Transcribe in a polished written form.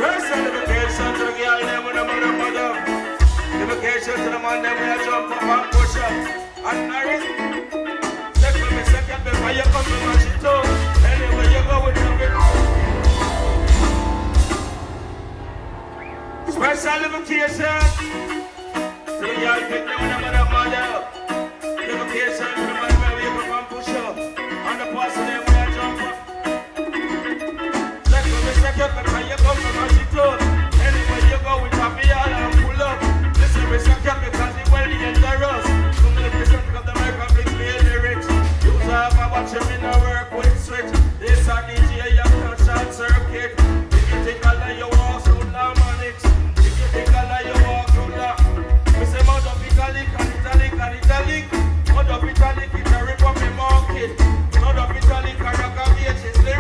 Special invitation to the girl them with the mother. Invitation to the man them with a jump up and push up. And married. Second me, why you come to match it too? Anyway you go with the bit. Special invitation to the girl pick them with the mother. Invitation